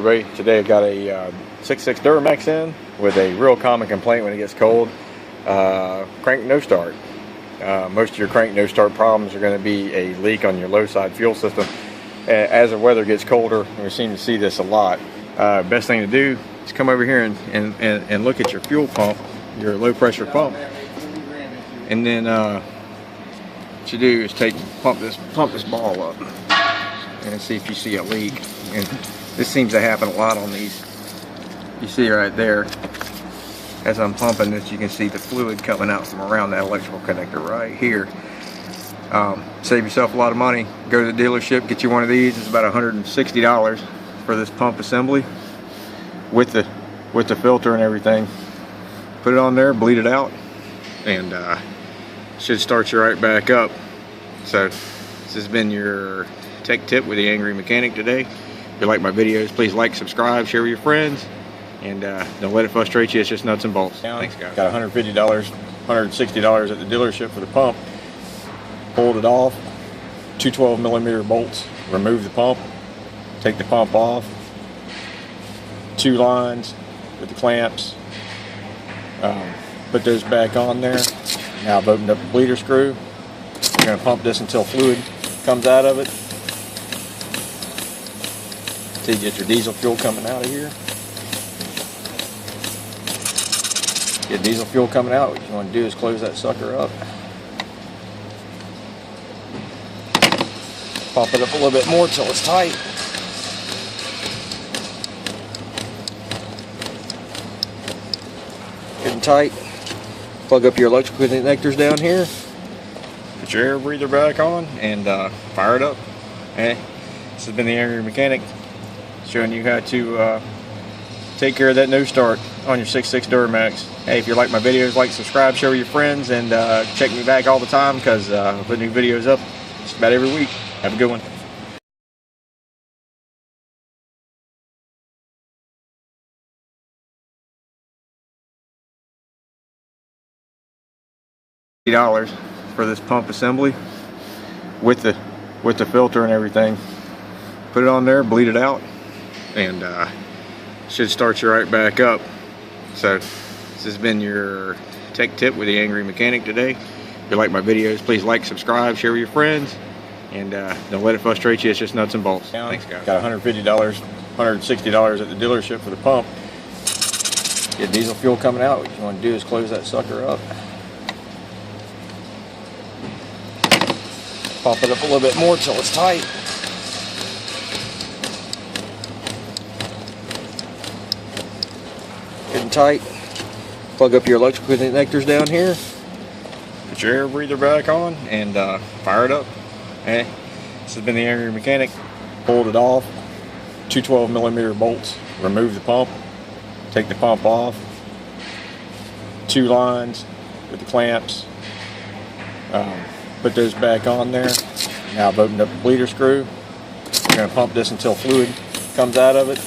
Everybody, today I've got a 6.6 Duramax in with a real common complaint when it gets cold. Crank no start. Most of your crank no start problems are going to be a leak on your low side fuel system. As the weather gets colder, we seem to see this a lot. Best thing to do is come over here and look at your fuel pump, your low pressure pump, and then what you do is pump this ball up and see if you see a leak. And this seems to happen a lot on these. You see right there, as I'm pumping this, you can see the fluid coming out from around that electrical connector right here. Save yourself a lot of money. Go to the dealership, get you one of these. It's about $160 for this pump assembly with the filter and everything. Put it on there, bleed it out, and should start you right back up. So this has been your tech tip with the Angry Mechanic today. If you like my videos, please like, subscribe, share with your friends, and don't let it frustrate you. It's just nuts and bolts. Thanks, guys. Got $150, $160 at the dealership for the pump. Pulled it off. 2 12mm bolts. Remove the pump. Take the pump off. 2 lines with the clamps. Put those back on there. Now I've opened up the bleeder screw. I'm going to pump this until fluid comes out of it. Till you get your diesel fuel coming out of here. Get diesel fuel coming out, what you want to do is close that sucker up. Pump it up a little bit more till it's tight. Getting tight. Plug up your electrical connectors down here. Put your air breather back on and fire it up. Okay. This has been the Angry Mechanic, showing you how to take care of that no start on your 6.6 Duramax. Hey, if you like my videos, like, subscribe, share with your friends, and check me back all the time, because I put new videos up just about every week. Have a good one. $50 for this pump assembly with the filter and everything. Put it on there, bleed it out, and should start you right back up. So this has been your tech tip with the Angry Mechanic today. If you like my videos, please like, subscribe, share with your friends, and don't let it frustrate you. It's just nuts and bolts. Thanks, guys. Got $150, $160 at the dealership for the pump. Get diesel fuel coming out. What you want to do is close that sucker up. Pump it up a little bit more till it's tight. Getting tight. Plug up your electrical connectors down here. Put your air breather back on and fire it up. Okay. This has been the Angry Mechanic. Pulled it off. 2 12mm bolts. Remove the pump. Take the pump off. 2 lines with the clamps. Put those back on there. Now I've opened up the bleeder screw. I'm going to pump this until fluid comes out of it.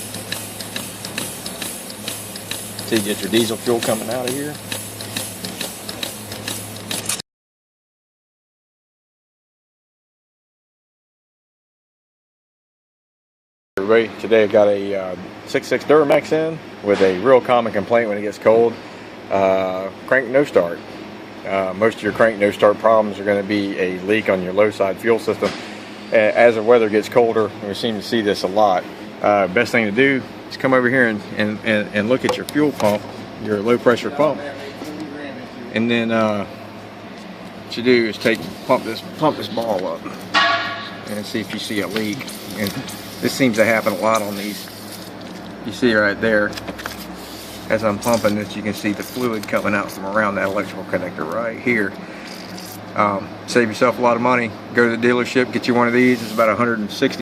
Till you get your diesel fuel coming out of here. Everybody, today I've got a 6.6 Duramax in with a real common complaint when it gets cold. Crank no start. Most of your crank no start problems are going to be a leak on your low side fuel system. As the weather gets colder, we seem to see this a lot. Best thing to do is come over here and look at your fuel pump, your low pressure pump, and then what you do is pump this ball up and see if you see a leak. And this seems to happen a lot on these. You see right there, as I'm pumping this, you can see the fluid coming out from around that electrical connector right here. Save yourself a lot of money. Go to the dealership, get you one of these. It's about $160